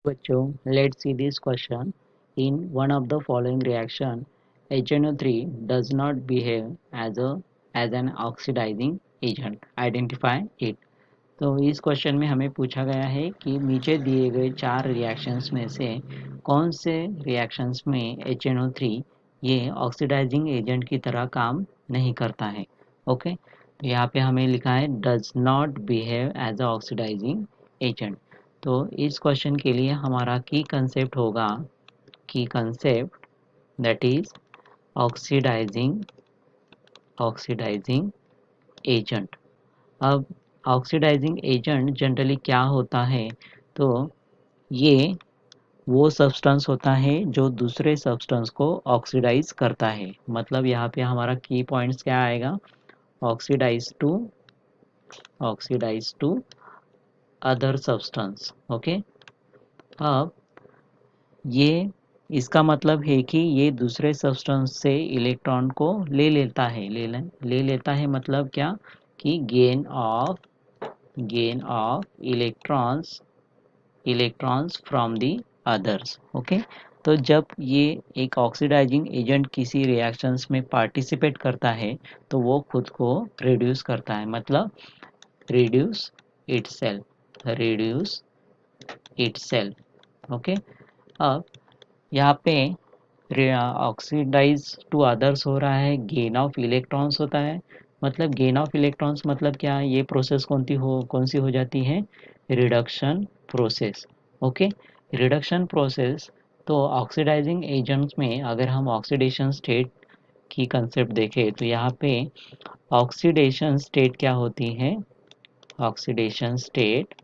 बच्चों, let's see this question. In one of the following reaction, HNO3 does not behave as an oxidizing agent. Identify it. तो इस question में हमें पूछा गया है कि नीचे दिए गए चार रिएक्शंस में से कौन से रिएक्शंस में HNO3 ये ऑक्सीडाइजिंग एजेंट की तरह काम नहीं करता है। ओके, तो यहाँ पे हमें लिखा है does not behave as a oxidising agent. तो इस क्वेश्चन के लिए हमारा की कंसेप्ट होगा, की concept that is oxidising oxidising agent. अब ऑक्सीडाइजिंग एजेंट जनरली क्या होता है, तो ये वो सब्सटेंस होता है जो दूसरे सब्सटेंस को ऑक्सीडाइज करता है। मतलब यहाँ पे हमारा की पॉइंट्स क्या आएगा, oxidise to other substance. Okay, अब ये इसका मतलब है कि ये दूसरे सब्सटेंस से इलेक्ट्रॉन को ले लेता है। ले लेता है मतलब क्या, कि gain of electrons from the others. Okay, तो जब ये एक ऑक्सीडाइजिंग एजेंट किसी रिएक्शंस में पार्टिसिपेट करता है तो वो खुद को रिड्यूस करता है, मतलब रिड्यूस इटसेल्फ। ओके, अब यहाँ पे ऑक्सीडाइज टू अदर्स हो रहा है, गेन ऑफ इलेक्ट्रॉन्स होता है। मतलब गेन ऑफ इलेक्ट्रॉन्स मतलब क्या, ये प्रोसेस कौन सी हो जाती है, reduction process. Okay, reduction process. तो ऑक्सीडाइजिंग एजेंट्स में अगर हम ऑक्सीडेशन स्टेट की कंसेप्ट देखें तो यहाँ पे ऑक्सीडेशन स्टेट क्या होती है, ऑक्सीडेशन स्टेट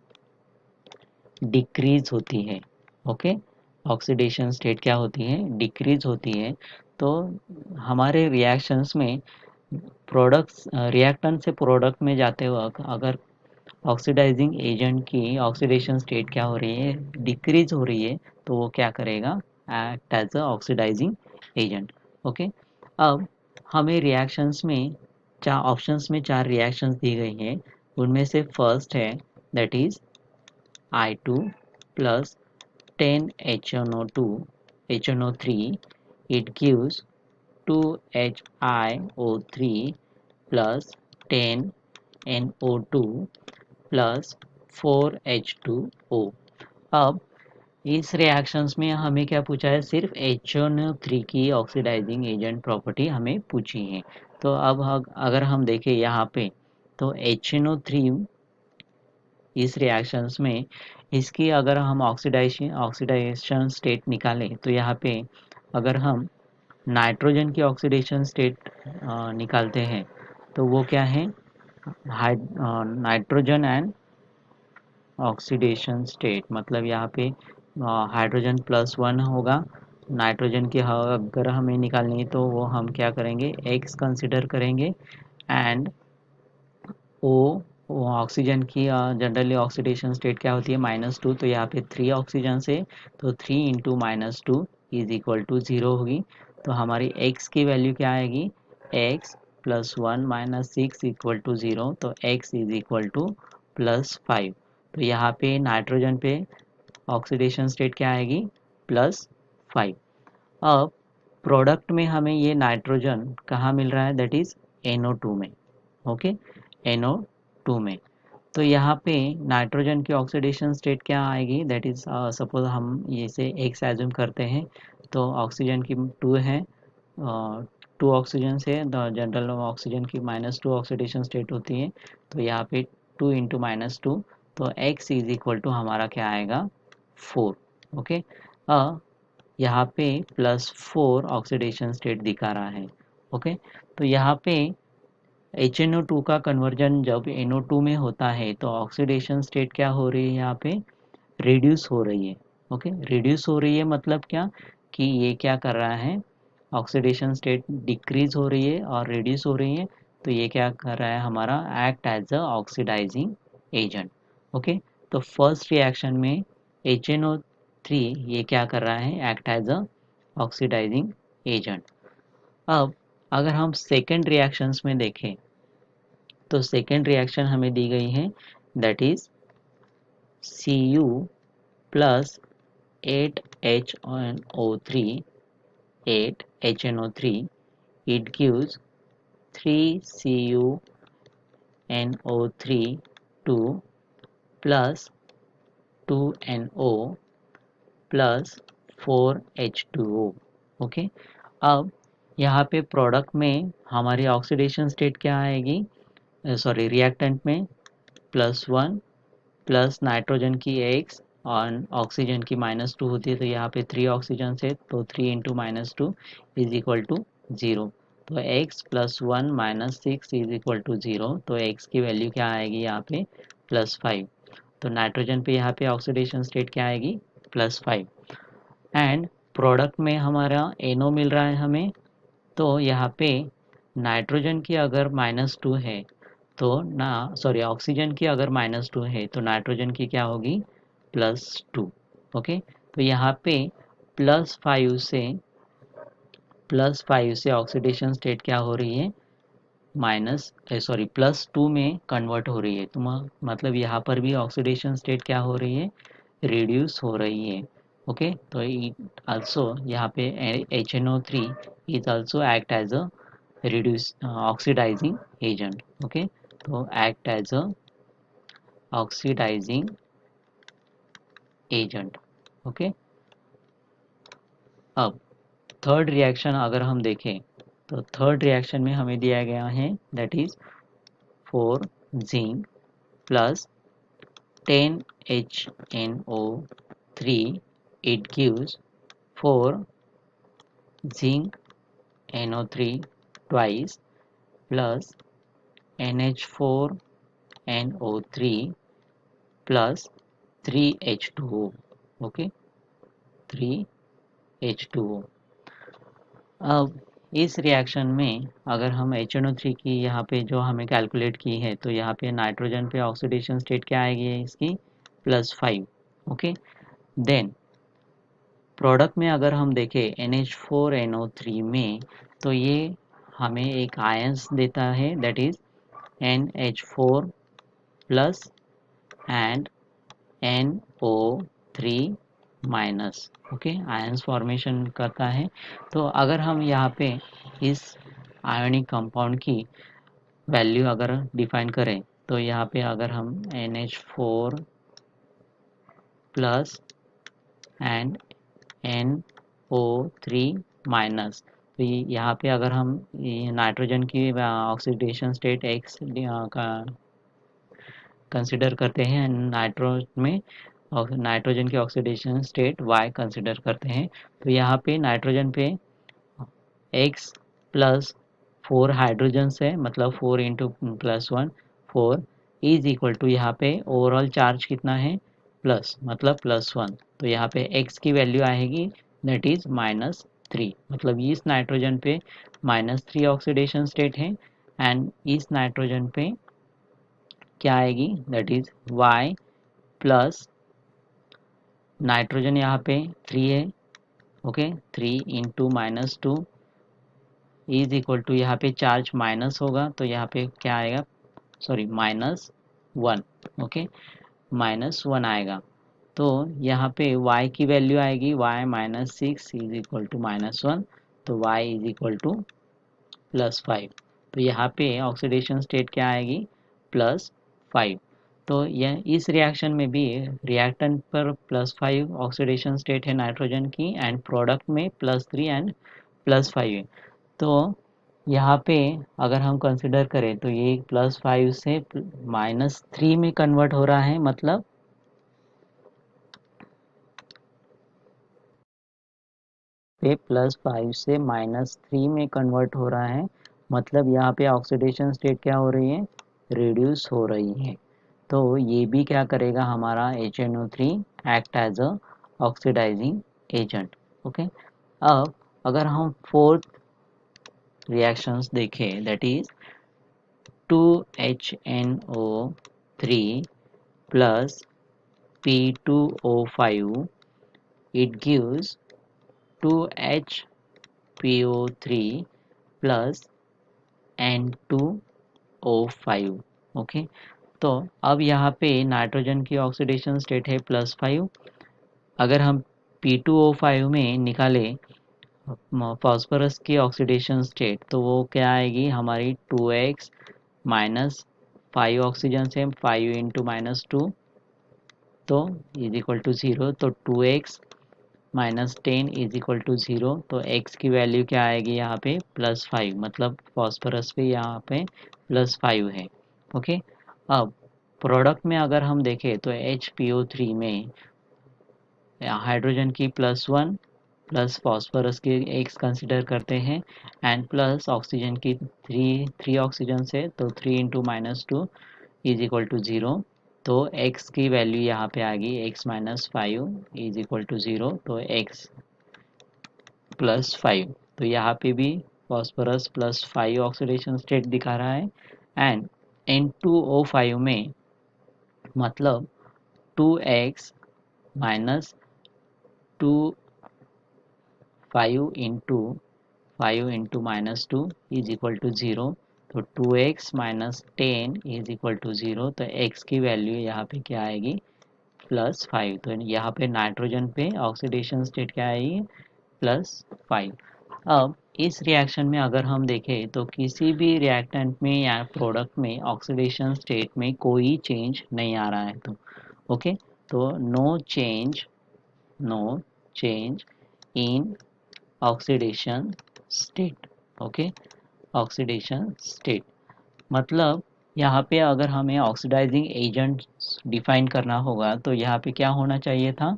डिक्रीज होती है। ओके, ऑक्सीडेशन स्टेट क्या होती है, डिक्रीज होती है। तो हमारे रिएक्शंस में प्रोडक्ट्स रिएक्टेंट से प्रोडक्ट में जाते वक्त अगर ऑक्सीडाइजिंग एजेंट की ऑक्सीडेशन स्टेट क्या हो रही है, डिक्रीज हो रही है, तो वो क्या करेगा, act as a oxidising agent. Okay, अब हमें रिएक्शंस में चार ऑप्शंस में चार रिएक्शंस दी गई हैं। उनमें से फर्स्ट है that is I2 plus 10 HNO3, it gives 2HiO3 plus 10NO2 plus 4H2O। अब इस रिएक्शंस में हमें क्या पूछा है, सिर्फ HNO3 की ऑक्सीडाइजिंग एजेंट प्रॉपर्टी हमें पूछी है। तो अब अगर हम देखें यहाँ पे, तो HNO3 इस रिएक्शंस में इसकी अगर हम ऑक्सीडेशन स्टेट निकालें तो यहाँ पे अगर हम नाइट्रोजन की ऑक्सीडेशन स्टेट निकालते हैं तो वो क्या है, नाइट्रोजन एंड ऑक्सीडेशन स्टेट। मतलब यहाँ पे हाइड्रोजन +1 होगा, नाइट्रोजन की अगर हमें निकालनी है तो वो हम क्या करेंगे, एक्स कंसिडर करेंगे। एंड ओ ऑक्सीजन की जनरली ऑक्सीडेशन स्टेट क्या होती है, -2। तो यहाँ पे 3 ऑक्सीजन से, तो 3 इंटू -2 इज इक्वल टू 0 होगी। तो हमारी x की वैल्यू क्या आएगी, x +1 -6 इक्वल टू 0। तो x इज इक्वल टू +5। तो यहाँ पे नाइट्रोजन पे ऑक्सीडेशन स्टेट क्या आएगी, +5। अब प्रोडक्ट में हमें ये नाइट्रोजन कहाँ मिल रहा है, दैट इज NO2 में। ओके, NO2 में। तो यहाँ पे नाइट्रोजन की ऑक्सीडेशन स्टेट क्या आएगी, दैट इज सपोज हम इसे एक्स एज्यूम करते हैं, तो ऑक्सीजन की 2 है, 2 ऑक्सीजन से जनरल ऑक्सीजन की -2 ऑक्सीडेशन स्टेट होती है। तो यहाँ पे 2 इंटू -2, तो एक्स इज इक्वल टू हमारा क्या आएगा, 4। ओके, यहाँ पे +4 ऑक्सीडेशन स्टेट दिखा रहा है। ओके, तो यहाँ पे HNO2 का कन्वर्जन जब NO2 में होता है तो ऑक्सीडेशन स्टेट क्या हो रही है, यहाँ पे रिड्यूस हो रही है। ओके, रिड्यूस हो रही है मतलब क्या, कि ये क्या कर रहा है, ऑक्सीडेशन स्टेट डिक्रीज हो रही है और रिड्यूस हो रही है। तो ये क्या कर रहा है, हमारा act as a oxidising agent. Okay, तो फर्स्ट रिएक्शन में HNO3 ये क्या कर रहा है, act as a oxidising agent. अब अगर हम सेकेंड रिएक्शंस में देखें तो सेकेंड रिएक्शन हमें दी गई है that is Cu plus 8HNO3, 8HNO3, it gives 3CuNO3 2 plus 2NO plus 4H2O। Okay, अब यहाँ पे प्रोडक्ट में हमारी ऑक्सीडेशन स्टेट क्या आएगी, सॉरी रिएक्टेंट में +1 प्लस नाइट्रोजन की X और ऑक्सीजन की -2 होती है, तो यहाँ पे 3 ऑक्सीजन से, तो 3 इंटू -2 इज इक्वल टू 0। तो x + 1 - 6 इज इक्वल टू 0, तो x की वैल्यू क्या आएगी यहाँ पे +5। तो नाइट्रोजन पे यहाँ पे ऑक्सीडेशन स्टेट क्या आएगी +5। एंड प्रोडक्ट में हमारा NO मिल रहा है हमें, तो यहाँ पे नाइट्रोजन की अगर -2 है तो ना, सॉरी ऑक्सीजन की अगर -2 है तो नाइट्रोजन की क्या होगी +2। ओके, तो यहाँ पे +5 से ऑक्सीडेशन स्टेट क्या हो रही है, +2 में कन्वर्ट हो रही है, तो मतलब यहाँ पर भी ऑक्सीडेशन स्टेट क्या हो रही है, रिड्यूस हो रही है। ओके, तो इट आल्सो यहाँ पे HNO3 is also act as a reduce oxidizing agent। Okay, तो act as a oxidizing agent। Okay, अब थर्ड रिएक्शन अगर हम देखें तो थर्ड रिएक्शन में हमें दिया गया है that is 4 zinc plus 10 HNO3, it gives 4 zinc NO3 twice plus NH4NO3 plus 3H2O। Okay, 3H2O। अब इस रिएक्शन में अगर हम HNO3 की यहाँ पे जो हमें कैलकुलेट की है, तो यहाँ पे नाइट्रोजन पे ऑक्सीडेशन स्टेट क्या आएगी इसकी +5। ओके, देन प्रोडक्ट में अगर हम देखें NH4NO3 में, तो ये हमें एक आयंस देता है that is NH4 plus and NO3 minus. Okay, ions formation करता है। तो अगर हम यहाँ पे इस आयोनिक कंपाउंड की वैल्यू अगर डिफाइन करें, तो यहाँ पे अगर हम NH4 plus and NO3 minus, तो यहाँ पे अगर हम नाइट्रोजन की ऑक्सीडेशन स्टेट X का कंसिडर करते हैं, में और नाइट्रोजन की ऑक्सीडेशन स्टेट Y कंसिडर करते हैं, तो यहाँ पे नाइट्रोजन पे X प्लस 4 हाइड्रोजन्स है, मतलब 4 इंटू +1 4 इज इक्वल टू, यहाँ पे ओवरऑल चार्ज कितना है प्लस, मतलब +1, तो यहाँ पे X की वैल्यू आएगी दैट इज -3, मतलब इस नाइट्रोजन पे -3 ऑक्सीडेशन स्टेट है एंड इस नाइट्रोजन पे क्या आएगी that is Y plus nitrogen यहाँ पे 3 है। Okay, 3 into -2 is equal to, यहाँ पे चार्ज माइनस होगा तो यहाँ पे क्या आएगा, सॉरी -1। ओके, -1 आएगा, तो यहाँ पे y की वैल्यू आएगी y -6 इज इक्वल टू -1, तो y इज इक्वल टू +5। तो यहाँ पे ऑक्सीडेशन स्टेट क्या आएगी +5। तो यह इस रिएक्शन में भी रिएक्टेंट पर +5 ऑक्सीडेशन स्टेट है नाइट्रोजन की एंड प्रोडक्ट में +3 एंड +5 है। तो यहाँ पे अगर हम कंसिडर करें तो ये +5 से -3 में कन्वर्ट हो रहा है, मतलब पे +5 से -3 में कन्वर्ट हो रहा है, मतलब यहाँ पे ऑक्सीडेशन स्टेट क्या हो रही है, रिड्यूस हो रही है। तो ये भी क्या करेगा, हमारा HNO3 act as a oxidising agent. Okay, अब अगर हम फोर्थ रिएक्शंस देखें that is 2HNO3 plus P2O5, it gives 2HPO3 plus N2O5। Okay, तो अब यहाँ पे नाइट्रोजन की ऑक्सीडेशन स्टेट है +5, अगर हम P2O5 में निकाले फॉस्फोरस की ऑक्सीडेशन स्टेट, तो वो क्या आएगी हमारी 2x माइनस 5 ऑक्सीजन से 5 इंटू -2, तो इज इक्वल टू 0। तो 2x -10 इज इक्वल टू 0। तो x की वैल्यू क्या आएगी यहाँ पे +5, मतलब फॉस्फोरस पे यहाँ पे +5 है। ओके, अब प्रोडक्ट में अगर हम देखें तो HPO3 में हाइड्रोजन की +1 प्लस फॉस्फोरस की x कंसिडर करते हैं एंड प्लस ऑक्सीजन की 3 ऑक्सीजन से, तो 3 इंटू -2 इज इक्वल टू 0। तो x की वैल्यू यहाँ पे आ गई x -5 इज इक्वल टू 0। तो x +5, तो यहाँ पे भी फॉस्फोरस +5 ऑक्सीडेशन स्टेट दिखा रहा है एंड N2O5 में मतलब 2x minus 5 into -2 is equal to 0। तो 2x -10 इज इक्वल टू 0। तो x की वैल्यू यहाँ पे क्या आएगी +5। तो यहाँ पे नाइट्रोजन पे ऑक्सीडेशन स्टेट क्या आएगी +5। अब इस रिएक्शन में अगर हम देखें तो किसी भी रिएक्टेंट में या प्रोडक्ट में ऑक्सीडेशन स्टेट में कोई चेंज नहीं आ रहा है। तो ओके, तो no change in oxidation state. Okay, oxidation state मतलब यहाँ पे अगर हमें ऑक्सीडाइजिंग एजेंट डिफाइन करना होगा तो यहाँ पे क्या होना चाहिए था,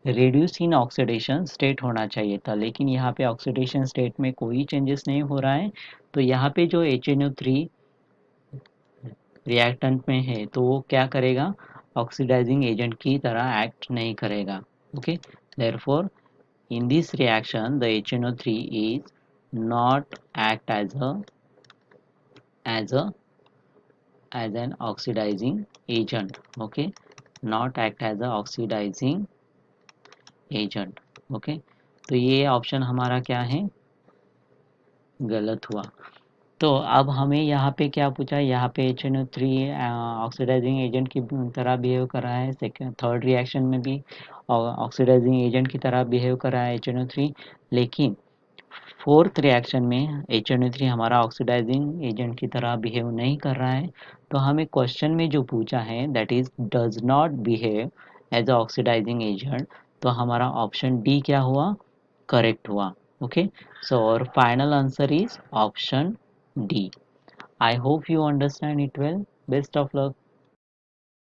रिड्यूस इन ऑक्सीडेशन स्टेट होना चाहिए था, लेकिन यहाँ पे ऑक्सीडेशन स्टेट में कोई चेंजेस नहीं हो रहा है। तो यहाँ पे जो HNO3 रिएक्टेंट में है तो वो क्या करेगा, ऑक्सीडाइजिंग एजेंट की तरह एक्ट नहीं करेगा। Okay, therefore in this reaction the HNO3 is not act as a as an oxidizing agent। okay, not act as a oxidizing agent। okay, तो ये ऑप्शन हमारा क्या है, गलत हुआ। तो अब हमें यहाँ पे क्या पूछा, यहाँ पे HNO3 ऑक्सीडाइजिंग एजेंट की तरह बिहेव कर रहा है, सेकेंड थर्ड रिएक्शन में भी ऑक्सीडाइजिंग एजेंट की तरह बिहेव कर रहा है HNO3, लेकिन फोर्थ रिएक्शन में HNO3 हमारा ऑक्सीडाइजिंग एजेंट की तरह बिहेव नहीं कर रहा है। तो हमें क्वेश्चन में जो पूछा है that is does not behave as a oxidising agent, तो हमारा ऑप्शन डी क्या हुआ, करेक्ट हुआ। ओके, सो और final answer is option D। I hope you understand it well. Best of luck.